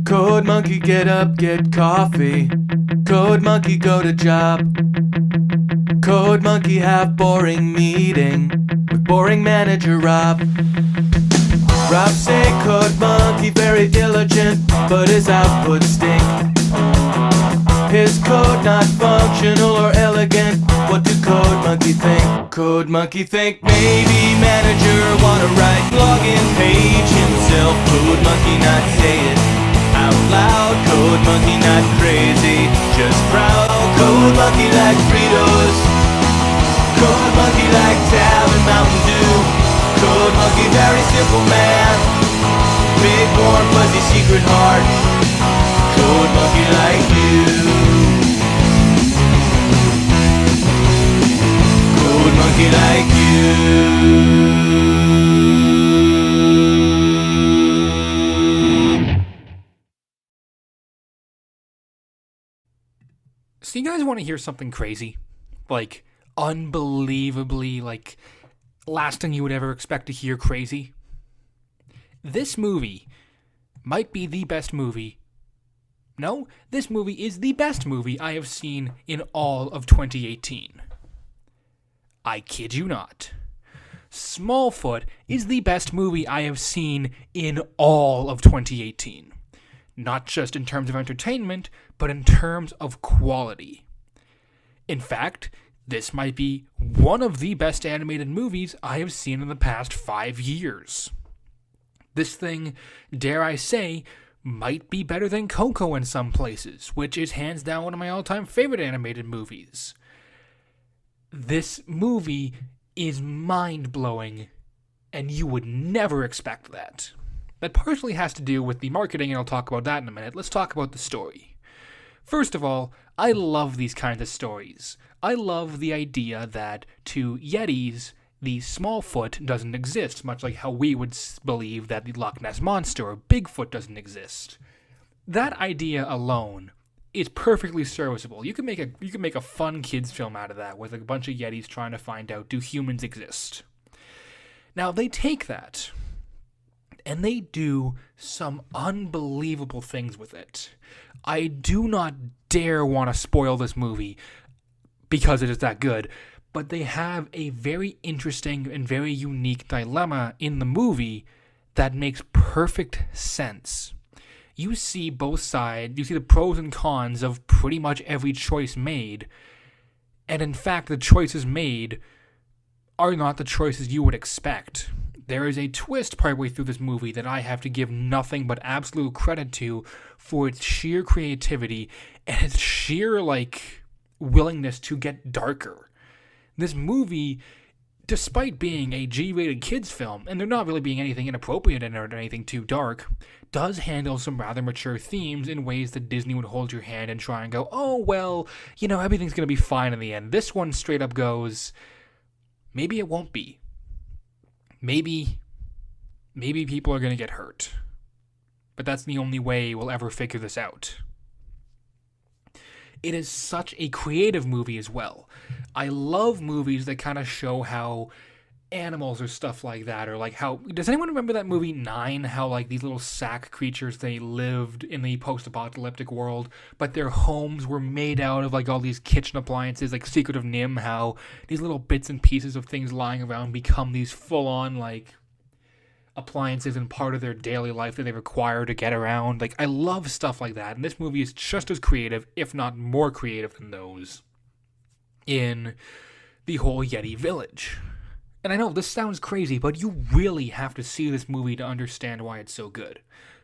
Code monkey get up, get coffee. Code monkey go to job. Code monkey have boring meeting with boring manager Rob. Rob say code monkey very diligent, but his output stink. His code not functional or elegant. What do code monkey think? Code monkey think maybe manager wanna write login page himself. Code monkey not say it out loud. Code monkey not crazy, just proud. Code monkey like Fritos. Code monkey like Tab and Mountain Dew. Code monkey very simple man. Big warm fuzzy secret heart. Code monkey like you. Code monkey like you. So you guys want to hear something crazy? Like, unbelievably, like, last thing you would ever expect to hear crazy? This movie might be the best movie. No, this movie is the best movie I have seen in all of 2018. I kid you not. Smallfoot is the best movie I have seen in all of 2018. Not just in terms of entertainment, but in terms of quality. In fact, this might be one of the best animated movies I have seen in the past 5 years. This thing, dare I say, might be better than Coco in some places, which is hands down one of my all-time favorite animated movies. This movie is mind-blowing, and you would never expect that. That partially has to do with the marketing, and I'll talk about that in a minute. Let's talk about the story. First of all, I love these kinds of stories. I love the idea that to Yetis, the Smallfoot doesn't exist, much like how we would believe that the Loch Ness Monster or Bigfoot doesn't exist. That idea alone is perfectly serviceable. You can make a fun kids film out of that with a bunch of Yetis trying to find out, do humans exist? Now they take that and they do some unbelievable things with it. I do not dare want to spoil this movie because it is that good, but they have a very interesting and very unique dilemma in the movie that makes perfect sense. You see both sides, you see the pros and cons of pretty much every choice made, and in fact, the choices made are not the choices you would expect. There is a twist partway through this movie that I have to give nothing but absolute credit to for its sheer creativity and its sheer, willingness to get darker. This movie, despite being a G-rated kids film, and there not really being anything inappropriate in it or anything too dark, does handle some rather mature themes in ways that Disney would hold your hand and try and go, oh, well, everything's going to be fine in the end. This one straight up goes, maybe it won't be. Maybe people are going to get hurt. But that's the only way we'll ever figure this out. It is such a creative movie as well. I love movies that kind of show how animals or stuff like that, or how... Does anyone remember that movie 9? How, these little sack creatures, they lived in the post-apocalyptic world, but their homes were made out of, all these kitchen appliances, like Secret of Nim, how these little bits and pieces of things lying around become these full-on, appliances and part of their daily life that they require to get around. I love stuff like that, and this movie is just as creative, if not more creative than those, in the whole Yeti village. And I know this sounds crazy, but you really have to see this movie to understand why it's so good.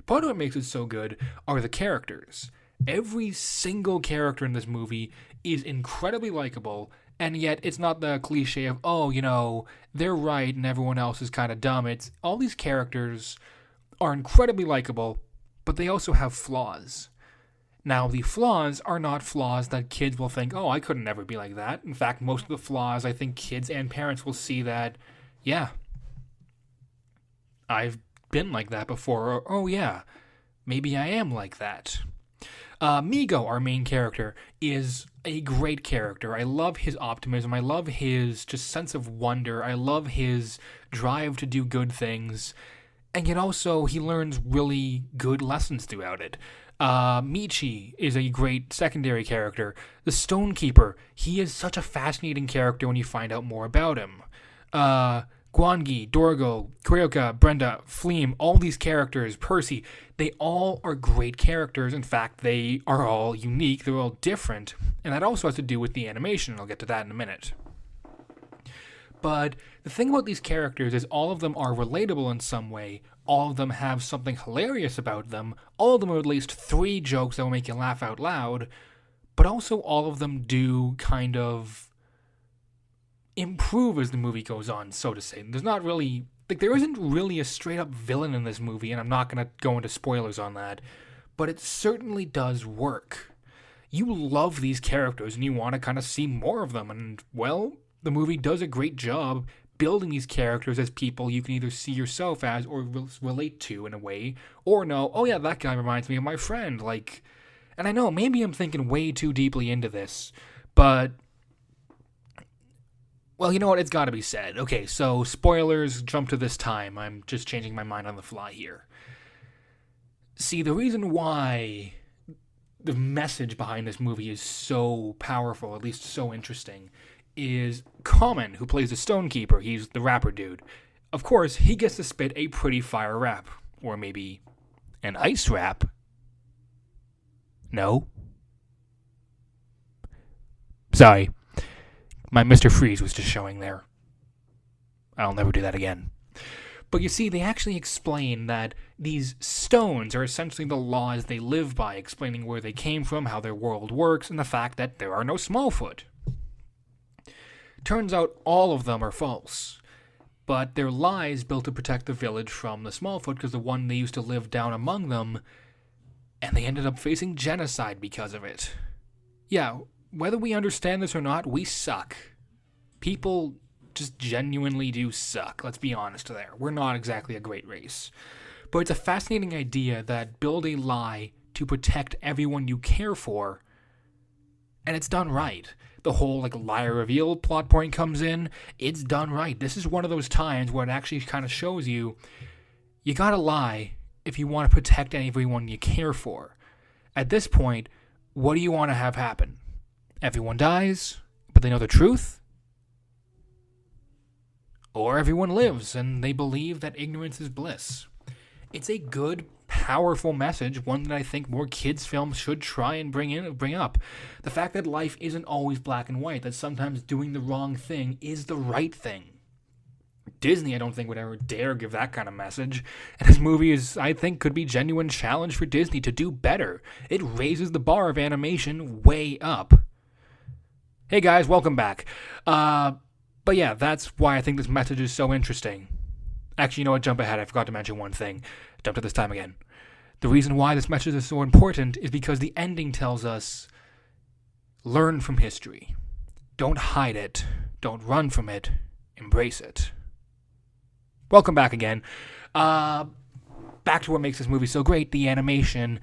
Part of what makes it so good are the characters. Every single character in this movie is incredibly likable, and yet it's not the cliche of, they're right and everyone else is kind of dumb. It's all these characters are incredibly likable, but they also have flaws. Now, the flaws are not flaws that kids will think, oh, I couldn't never be like that. In fact, most of the flaws, I think kids and parents will see that, yeah, I've been like that before, or, oh yeah, maybe I am like that. Migo, our main character, is a great character. I love his optimism. I love his just sense of wonder. I love his drive to do good things. and yet also he learns really good lessons throughout it. Michi is a great secondary character. The Stonekeeper, he is such a fascinating character when you find out more about him. Gwangi, Dorgo, Kuryoka, Brenda, Fleem, all these characters, Percy, they all are great characters. In fact, they are all unique, they're all different, and that also has to do with the animation, and I'll get to that in a minute. But the thing about these characters is all of them are relatable in some way, all of them have something hilarious about them, all of them are at least 3 jokes that will make you laugh out loud, but also all of them do kind of improve as the movie goes on, so to say. There's not really, there isn't really a straight up villain in this movie, and I'm not going to go into spoilers on that, but it certainly does work. You love these characters and you want to kind of see more of them, and well, the movie does a great job building these characters as people you can either see yourself as or relate to in a way, or know, oh yeah, that guy reminds me of my friend, and I know, maybe I'm thinking way too deeply into this, but well, you know what? It's got to be said. Okay, so spoilers, jump to this time. I'm just changing my mind on the fly here. See, the reason why the message behind this movie is so powerful, at least so interesting, is Common, who plays the Stonekeeper. He's the rapper dude. Of course, he gets to spit a pretty fire rap. Or maybe an ice rap. No? Sorry. My Mr. Freeze was just showing there. I'll never do that again. But you see, they actually explain that these stones are essentially the laws they live by, explaining where they came from, how their world works, and the fact that there are no Smallfoot. Turns out all of them are false. But they're lies built to protect the village from the Smallfoot, because the one they used to live down among them, and they ended up facing genocide because of it. Yeah, whether we understand this or not, we suck. People just genuinely do suck. Let's be honest there. We're not exactly a great race. But it's a fascinating idea that build a lie to protect everyone you care for, and it's done right. The whole liar reveal plot point comes in. It's done right. This is one of those times where it actually kind of shows you gotta lie if you want to protect everyone you care for. At this point, what do you want to have happen? Everyone dies, but they know the truth? Or everyone lives, and they believe that ignorance is bliss. It's a good, powerful message, one that I think more kids' films should try and bring up. The fact that life isn't always black and white, that sometimes doing the wrong thing is the right thing. Disney, I don't think, would ever dare give that kind of message. And this movie I think, could be a genuine challenge for Disney to do better. It raises the bar of animation way up. Hey guys, welcome back. But yeah, that's why I think this message is so interesting. Actually, you know what? Jump ahead. I forgot to mention one thing. Jump to this time again. The reason why this message is so important is because the ending tells us, learn from history. Don't hide it. Don't run from it. Embrace it. Welcome back again. Back to what makes this movie so great. The animation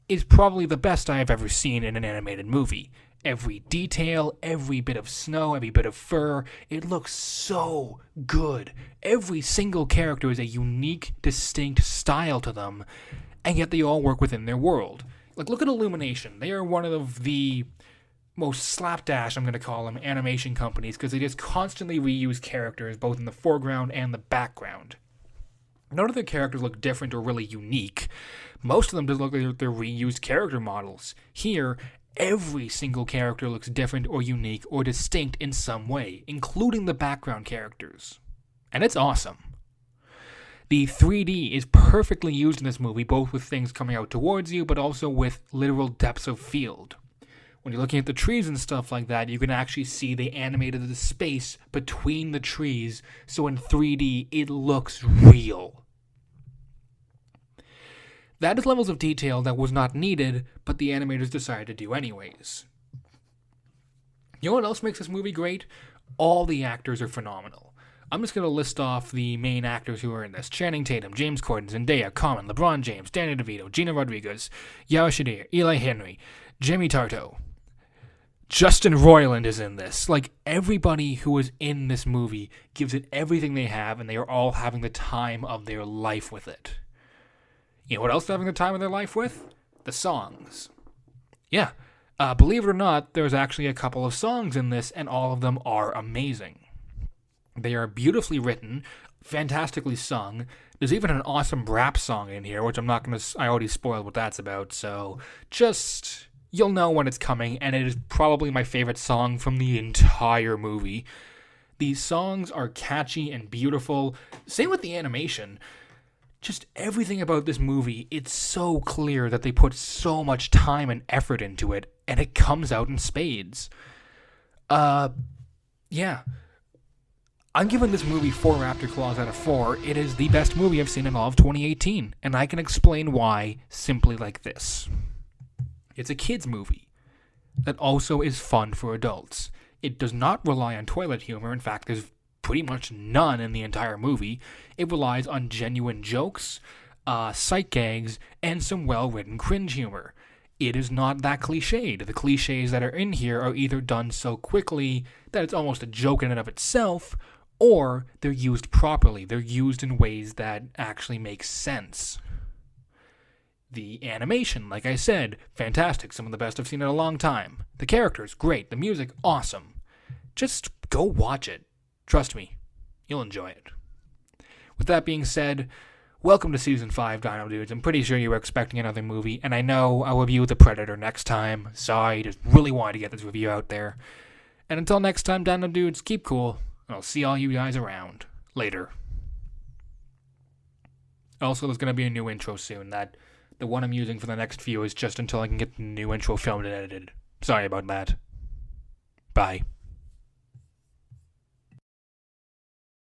is probably the best I have ever seen in an animated movie. Every detail, every bit of snow, every bit of fur, it looks so good. Every single character is a unique, distinct style to them, and yet they all work within their world. Look at Illumination. They are one of the most slapdash, I'm going to call them, animation companies, because they just constantly reuse characters, both in the foreground and the background. None of their characters look different or really unique. Most of them just look like they're reused character models. Here, every single character looks different or unique or distinct in some way, including the background characters. And it's awesome. The 3D is perfectly used in this movie, both with things coming out towards you, but also with literal depths of field. When you're looking at the trees and stuff like that, you can actually see they animated the space between the trees, so in 3D, it looks real. That is levels of detail that was not needed, but the animators decided to do anyways. You know what else makes this movie great? All the actors are phenomenal. I'm just going to list off the main actors who are in this. Channing Tatum, James Corden, Zendaya, Common, LeBron James, Danny DeVito, Gina Rodriguez, Yara Shadir, Eli Henry, Jamie Tarto, Justin Roiland is in this. Like, everybody who is in this movie gives it everything they have, and they are all having the time of their life with it. You know what else they're having the time of their life with? The songs. Yeah. Believe it or not, there's actually a couple of songs in this, and all of them are amazing. They are beautifully written, fantastically sung. There's even an awesome rap song in here, which I already spoiled what that's about, so just, you'll know when it's coming, and it is probably my favorite song from the entire movie. These songs are catchy and beautiful. Same with the animation. Just everything about this movie, it's so clear that they put so much time and effort into it, and it comes out in spades. Yeah. I'm giving this movie 4 Raptor Claws out of 4. It is the best movie I've seen in all of 2018, and I can explain why simply like this. It's a kids' movie that also is fun for adults. It does not rely on toilet humor. In fact, there's pretty much none in the entire movie. It relies on genuine jokes, sight gags, and some well-written cringe humor. It is not that cliched. The cliches that are in here are either done so quickly that it's almost a joke in and of itself, or they're used properly. They're used in ways that actually make sense. The animation, like I said, fantastic. Some of the best I've seen in a long time. The characters, great. The music, awesome. Just go watch it. Trust me, you'll enjoy it. With that being said, welcome to Season 5, Dino Dudes. I'm pretty sure you were expecting another movie, and I know I'll review The Predator next time. Sorry, just really wanted to get this review out there. And until next time, Dino Dudes, keep cool, and I'll see all you guys around. Later. Also, there's going to be a new intro soon. The one I'm using for the next few is just until I can get the new intro filmed and edited. Sorry about that. Bye.